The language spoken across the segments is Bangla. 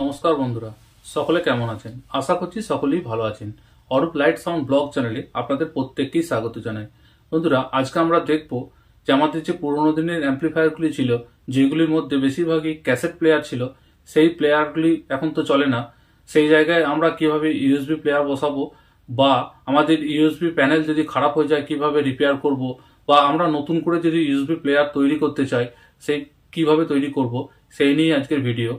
নমস্কার বন্ধুরা, সকলে কেমন আছেন? আশা করছি সকলেই ভালো আছেন। অরূপ লাইট সাউন্ড ব্লগ চ্যানেলে আপনাদের প্রত্যেককেই স্বাগত জানাই। বন্ধুরা, আজকে আমরা দেখব যে আমাদের যে পুরোনো দিনের অ্যাম্প্লিফায়ারগুলি ছিল, যেগুলির মধ্যে বেশিরভাগই ক্যাসেট প্লেয়ার ছিল, সেই প্লেয়ারগুলি এখন তো চলে না। সেই জায়গায় আমরা কিভাবে ইউএসবি প্লেয়ার বসাবো, বা আমাদের ইউএসবি প্যানেল যদি খারাপ হয়ে যায় কিভাবে রিপেয়ার করব, বা আমরা নতুন করে যদি ইউএসবি প্লেয়ার তৈরি করতে চাই সেই কিভাবে তৈরি করব, সেই নিয়ে আজকের ভিডিও।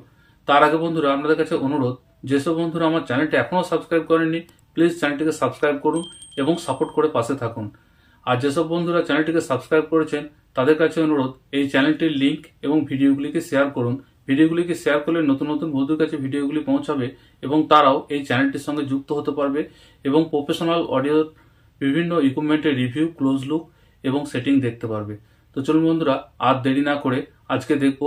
তার আগে বন্ধুরা, আপনাদের কাছে অনুরোধ, যেসব বন্ধুরা আমার চ্যানেলটি এখনও সাবস্ক্রাইব করেননি প্লিজ চ্যানেলটিকে সাবস্ক্রাইব করুন এবং সাপোর্ট করে পাশে থাকুন। আর যেসব বন্ধুরা চ্যানেলটিকে সাবস্ক্রাইব করেছেন তাদের কাছে অনুরোধ, এই চ্যানেলটির লিঙ্ক এবং ভিডিওগুলিকে শেয়ার করুন। ভিডিওগুলিকে শেয়ার করলে নতুন নতুন বন্ধুর কাছে ভিডিওগুলি পৌঁছাবে এবং তারাও এই চ্যানেলটির সঙ্গে যুক্ত হতে পারবে এবং প্রফেশনাল অডিওর বিভিন্ন ইকুইপমেন্টের রিভিউ, ক্লোজ লুক এবং সেটিং দেখতে পারবে। তো চলুন বন্ধুরা, আর দেরি না করে আজকে দেখব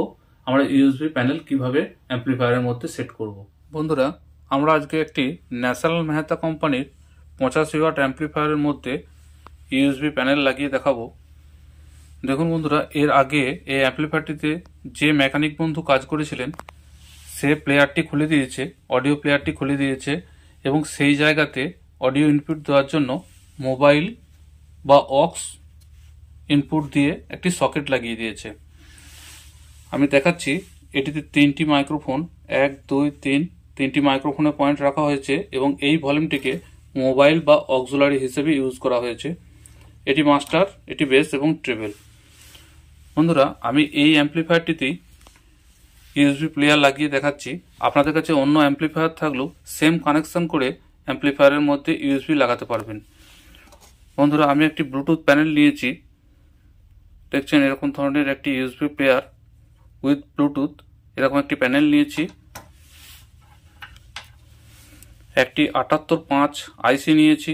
আমরা ইউএসবি প্যানেল কিভাবে অ্যাম্প্লিফায়ারের মধ্যে সেট করব। বন্ধুরা, আমরা আজকে একটি ন্যাশনাল মেহতা কোম্পানির 85 ওয়াট অ্যাম্প্লিফায়ারের মধ্যে ইউএসবি প্যানেল লাগিয়ে দেখাবো। দেখুন বন্ধুরা, এর আগে এই অ্যাম্প্লিফায়ারটিতে যে মেকানিক বন্ধু কাজ করেছিলেন সে প্লেয়ারটি খুলে দিয়েছে, অডিও প্লেয়ারটি খুলে দিয়েছে এবং সেই জায়গাতে অডিও ইনপুট দেওয়ার জন্য মোবাইল বা অক্স ইনপুট দিয়ে একটি সকেট লাগিয়ে দিয়েছে। আমি দেখাচ্ছি, এটিতে 3টি মাইক্রোফোন, 1, 2, 3, 3টি মাইক্রোফোনে পয়েন্ট রাখা হয়েছে এবং এই ভলিউমটিকে মোবাইল বা অক্সিলারি হিসেবে ইউজ করা হয়েছে। এটি মাস্টার, এটি বেস এবং ট্রেবেল। বন্ধুরা, আমি এই অ্যাম্প্লিফায়ারটিতেই ইউএসবি প্লেয়ার লাগিয়ে দেখাচ্ছি। আপনাদের কাছে অন্য অ্যাম্প্লিফায়ার থাকলেও সেম কানেকশন করে অ্যাম্প্লিফায়ারের মধ্যে ইউএসবি লাগাতে পারবেন। বন্ধুরা, আমি একটি ব্লুটুথ প্যানেল নিয়েছি। দেখছেন, এরকম ধরনের একটি ইউএসবি প্লেয়ার উইথ ব্লুটুথ, এরকম একটি প্যানেল নিয়েছি। একটি 7805 আইসি নিয়েছি,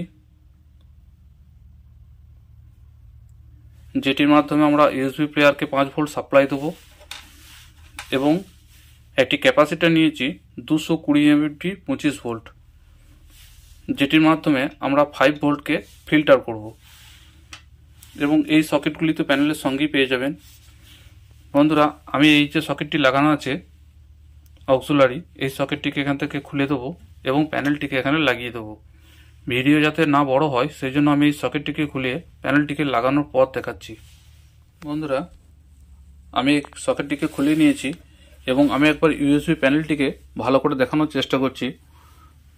যেটির মাধ্যমে আমরা ইউএসবি প্লেয়ারকে 5 ভোল্ট সাপ্লাই দেবো, এবং একটি ক্যাপাসিটার নিয়েছি 220 এমএমপি 25 ভোল্ট, যেটির মাধ্যমে আমরা 5 ভোল্টকে ফিল্টার করব, এবং এই সকেটগুলি তো প্যানেলের সঙ্গেই পেয়ে যাবেন। বন্ধুরা, আমি এই যে সকেটটি লাগানো আছে অক্সিলারি, এই সকেটটিকে এখান থেকে খুলে দেবো এবং প্যানেলটিকে এখানে লাগিয়ে দেবো। ভিডিও যাতে না বড় হয় সেই জন্য আমি এই সকেটটিকে খুলে প্যানেলটিকে লাগানোর পথ দেখাচ্ছি। বন্ধুরা, আমি সকেটটিকে খুলে নিয়েছি এবং আমি একবার ইউএসবি প্যানেলটিকে ভালো করে দেখানোর চেষ্টা করছি।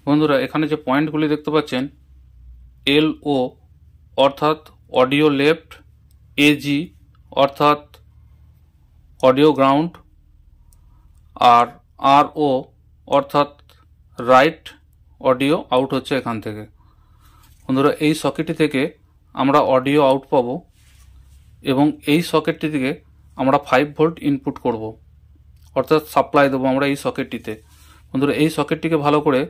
বন্ধুরা, এখানে যে পয়েন্টগুলি দেখতে পাচ্ছেন, LO অর্থাৎ অডিও লেফট, AG অর্থাৎ অডিও গ্রাউন্ড, আর RO অর্থাৎ রাইট অডিও আউট হচ্ছে এখান থেকে। বন্ধুরা, এই সকেটটি থেকে আমরা অডিও আউট পাবো এবং এই সকেটটি থেকে আমরা 5 ভোল্ট ইনপুট করব, অর্থাৎ সাপ্লাই দেবো আমরা এই সকেটটিতে। বন্ধুরা, এই সকেটটিকে ভালো করে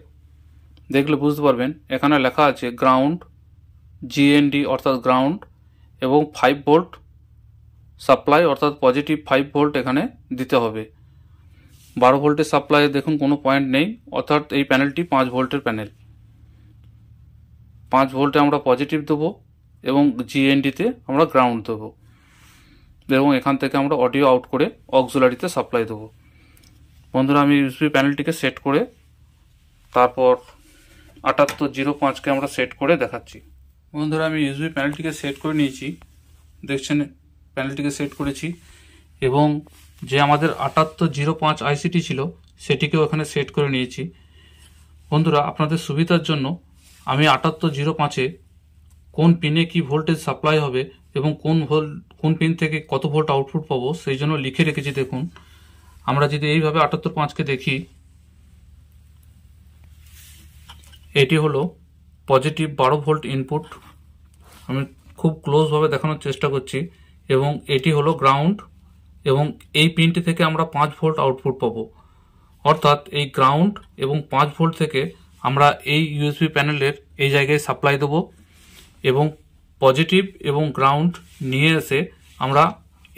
দেখলে বুঝতে পারবেন, এখানে লেখা আছে গ্রাউন্ড, GND অর্থাৎ গ্রাউন্ড, এবং 5 ভোল্ট সাপ্লাই অর্থাৎ পজিটিভ 5 ভোল্ট এখানে দিতে হবে। 12 ভোল্টের সাপ্লাই দেখুন কোনো পয়েন্ট নেই, অর্থাৎ এই প্যানেলটি 5 ভোল্টের প্যানেল। 5 ভোল্টে আমরা পজিটিভ দেবো এবং GNDতে আমরা গ্রাউন্ড দেবো, এবং এখান থেকে আমরা অডিও আউট করে অক্সিলারিতে সাপ্লাই দেবো। বন্ধুরা, আমি ইউএসবি প্যানেলটিকে সেট করে তারপর 7805কে আমরা সেট করে দেখাচ্ছি। বন্ধুরা, আমি ইউএসবি প্যানেলটিকে সেট করে নিয়েছি। দেখছেন, প্যানেলটিকে সেট করেছি এবং যে আমাদের 7805 আইসিটি ছিল সেটিকেও এখানে সেট করে নিয়েছি। বন্ধুরা, আপনাদের সুবিধার জন্য আমি 7805-এ কোন পিনে কি ভোল্টেজ সাপ্লাই হবে এবং কোন পিন থেকে কত ভোল্ট আউটপুট পাবো সেই জন্য লিখে রেখেছি। দেখুন, আমরা যদি এইভাবে 7805-কে দেখি, এটি হলো পজিটিভ 12 ভোল্ট ইনপুট। আমি খুব ক্লোজভাবে দেখানোর চেষ্টা করছি, এবং এটি হলো গ্রাউন্ড, এবং এই পিনটি থেকে আমরা 5 ভোল্ট আউটপুট পাবো। অর্থাৎ এই গ্রাউন্ড এবং 5 ভোল্ট থেকে আমরা এই ইউএসবি প্যানেলের এই জায়গায় সাপ্লাই দেবো, এবং পজিটিভ এবং গ্রাউন্ড নিয়ে এসে আমরা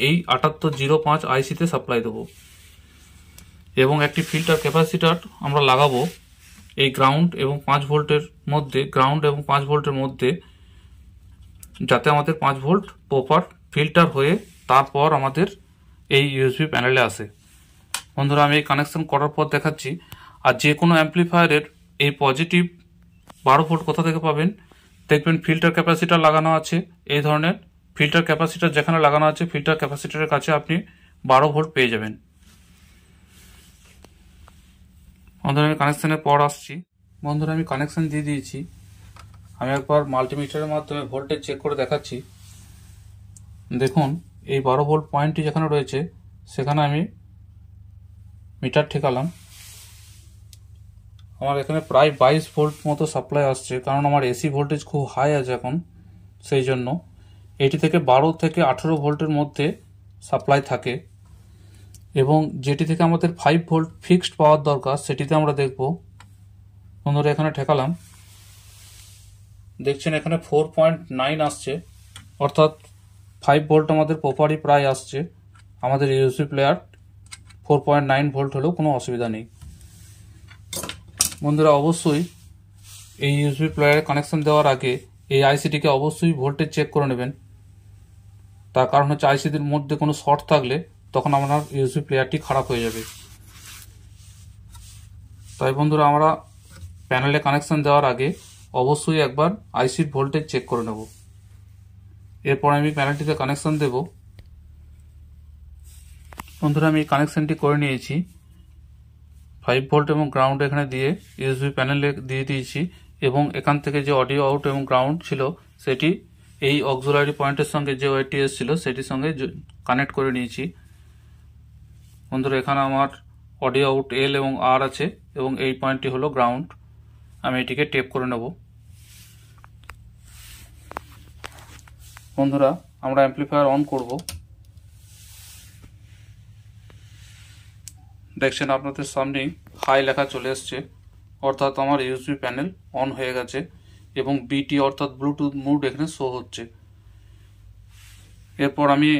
এই 7805 আইসিতে সাপ্লাই দেবো, এবং একটি ফিল্টার ক্যাপাসিটার আমরা লাগাবো এই গ্রাউন্ড এবং 5 ভোল্টের মধ্যে, গ্রাউন্ড এবং 5 ভোল্টের মধ্যে, যাতে আমাদের 5 ভোল্ট প্রপার ফিল্টার হয়ে তারপর আমাদের এই ইউএসবি প্যানেলে আসে। বন্ধুরা আমি এই কানেকশন করার পর দেখাচ্ছি। আর যে কোনো অ্যাম্প্লিফায়ারের এই পজিটিভ 12 ভোল্ট কোথা থেকে পাবেন, দেখবেন ফিল্টার ক্যাপাসিটার লাগানো আছে। এই ধরনের ফিল্টার ক্যাপাসিটার যেখানে লাগানো আছে, ফিল্টার ক্যাপাসিটারের কাছে আপনি 12 ভোল্ট পেয়ে যাবেন। বন্ধুরা আমি কানেকশনের পর আসছি। বন্ধুরা আমি কানেকশন দিয়ে দিয়েছি। আমি একবার মাল্টিমিটারের মাধ্যমে ভোল্টেজ চেক করে দেখাচ্ছি। দেখুন এই 12 ভোল্ট পয়েন্টটি যেখানে রয়েছে সেখানে আমি মিটার ঠেকালাম। আমার এখানে প্রায় 22 ভোল্ট মতো সাপ্লাই আসছে, কারণ আমার এসি ভোল্টেজ খুব হাই আছে এখন, সেই জন্য এটি থেকে 12 থেকে 18 ভোল্টের মধ্যে সাপ্লাই থাকে। এবং যেটি থেকে আমাদের 5 ভোল্ট ফিক্সড পাওয়ার দরকার সেটিতে আমরা দেখব। বন্ধুরা এখানে ঠেকালাম, দেখছেন এখানে 4.9 আসছে, অর্থাৎ 5 ভোল্ট আমাদের প্রপারই প্রায় আসছে। আমাদের ইউএসবি প্লেয়ার 4.9 ভোল্ট হলেও কোনো অসুবিধা নেই। বন্ধুরা অবশ্যই এই ইউএসবি প্লেয়ারে কানেকশন দেওয়ার আগে এই আইসিটিকে অবশ্যই ভোল্টেজ চেক করে নেবেন। তার কারণ হচ্ছে আইসিটির মধ্যে কোনো শর্ট থাকলে তখন আপনার ইউএসবি প্লেয়ারটি খারাপ হয়ে যাবে। তাই বন্ধুরা আমরা প্যানেলে কানেকশন দেওয়ার আগে অবশ্যই একবার আইসির ভোল্টেজ চেক করে নেব। এরপর আমি প্যানেলটিতে কানেকশন দেব। বন্ধুরা আমি কানেকশনটি করে নিয়েছি। 5 ভোল্ট এবং গ্রাউন্ড এখানে দিয়ে ইউএসবি প্যানেলে দিয়ে দিয়েছি, এবং এখান থেকে যে অডিও আউট এবং গ্রাউন্ড ছিল সেটি এই অক্সিলারি পয়েন্টের সঙ্গে যে ওয়াইটি ছিল সেটির সঙ্গে কানেক্ট করে নিয়েছি। বন্ধুরা এখানে আমার অডিও আউট এল এবং আর আছে, এবং এই পয়েন্টটি হলো গ্রাউন্ড। আমি এটিকে টেপ করে নেব। বন্ধুরা আমরা অ্যাম্প্লিফায়ার অন করব। দেখছেন আপনাদের সামনেই হাই লেখা চলে এসছে, অর্থাৎ আমার ইউএসবি প্যানেল অন হয়ে গেছে, এবং বিটি অর্থাৎ ব্লুটুথ মোড এখানে শো হচ্ছে। এরপর আমি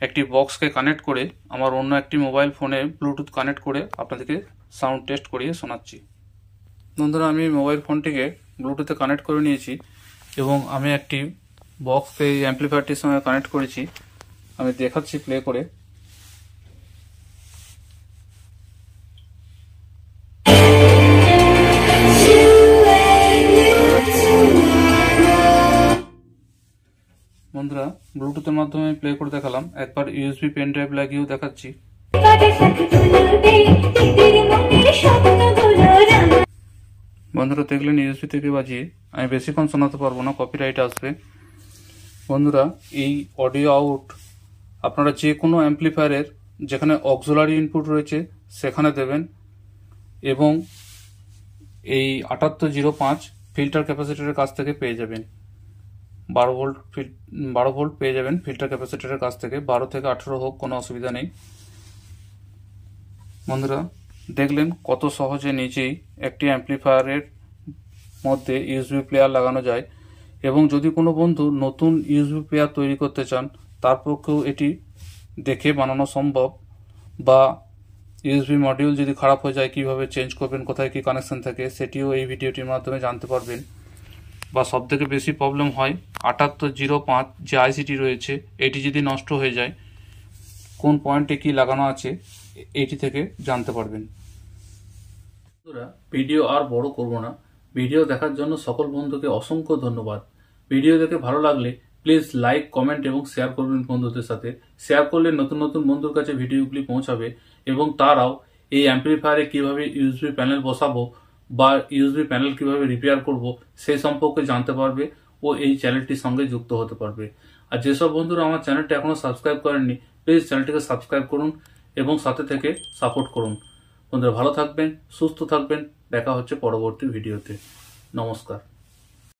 একটি বক্সকে কানেক্ট করে আমার অন্য একটি মোবাইল ফোনে ব্লুটুথ কানেক্ট করে আপনাদেরকে সাউন্ড টেস্ট করিয়ে শোনাচ্ছি। বন্ধুরা আমি মোবাইল ফোনটিকে ব্লুটুথে কানেক্ট করে নিয়েছি, এবং আমি একটি বক্সকে এই অ্যাম্প্লিফায়ারটির সঙ্গে কানেক্ট করেছি। আমি দেখাচ্ছি প্লে করে। বন্ধুরা ব্লুটুথের মাধ্যমে প্লে করে দেখালাম, একবার ইউএসবি পেন ড্রাইভ লাগিয়েও দেখাচ্ছি। বন্ধুরা দেখলেন ইউএসবি থেকে বাজিয়ে। আমি বেশিক্ষণ শোনাতে পারবো না, কপিরাইট আসবে। বন্ধুরা এই অডিও আউট আপনারা যে কোনো অ্যাম্প্লিফায়ারের যেখানে অক্সিলারি ইনপুট রয়েছে সেখানে দেবেন, এবং এই 7805 ফিল্টার ক্যাপাসিটরের কাছ থেকে পেয়ে যাবেন। 12 ভোল্ট পেয়ে যাবেন ফিল্টার ক্যাপাসিটরের কাছ থেকে। 12 থেকে 18 হোক, কোনো অসুবিধা নেই। বন্ধুরা দেখলেন কত সহজে নিজেই একটি অ্যাম্প্লিফায়ারের মধ্যে ইউএসবি প্লেয়ার লাগানো যায়। এবং যদি কোনো বন্ধু নতুন ইউএসবি প্লেয়ার তৈরি করতে চান তার পক্ষেও এটি দেখে বানানো সম্ভব, বা ইউএসবি মডিউল যদি খারাপ হয়ে যায় কীভাবে চেঞ্জ করবেন, কোথায় কী কানেকশন থাকে সেটিও এই ভিডিওটির মাধ্যমে জানতে পারবেন। বা সবথেকে বেশি প্রবলেম হয় 7805 যে আইসিটি রয়েছে এটি যদি নষ্ট হয়ে যায় কোন পয়েন্টে কি লাগানো আছে এটি থেকে জানতে পারবেন। বন্ধুরা ভিডিও আর বড় করব না। ভিডিও দেখার জন্য সকল বন্ধুকে অসংখ্য ধন্যবাদ। ভিডিও দেখে ভালো লাগলে প্লিজ লাইক, কমেন্ট এবং শেয়ার করবেন বন্ধুদের সাথে। শেয়ার করলে নতুন নতুন বন্ধুর কাছে ভিডিওগুলি পৌঁছাবে, এবং তারাও এই অ্যাম্প্লিফায়ারে কিভাবে ইউএসবি প্যানেল বসাবো বা ইউএসবি প্যানেল কিভাবে রিপেয়ার করব সেই সম্পর্কে জানতে পারবে ও এই চ্যানেলটির সঙ্গে যুক্ত হতে পারবে। আর যেসব বন্ধুরা আমার চ্যানেলটি এখনো সাবস্ক্রাইব করেননি প্লিজ চ্যানেলটিকে সাবস্ক্রাইব করুন এবং সাথে থেকে সাপোর্ট করুন। বন্ধুরা ভালো থাকবেন, সুস্থ থাকবেন। দেখা হচ্ছে পরবর্তী ভিডিওতে। নমস্কার।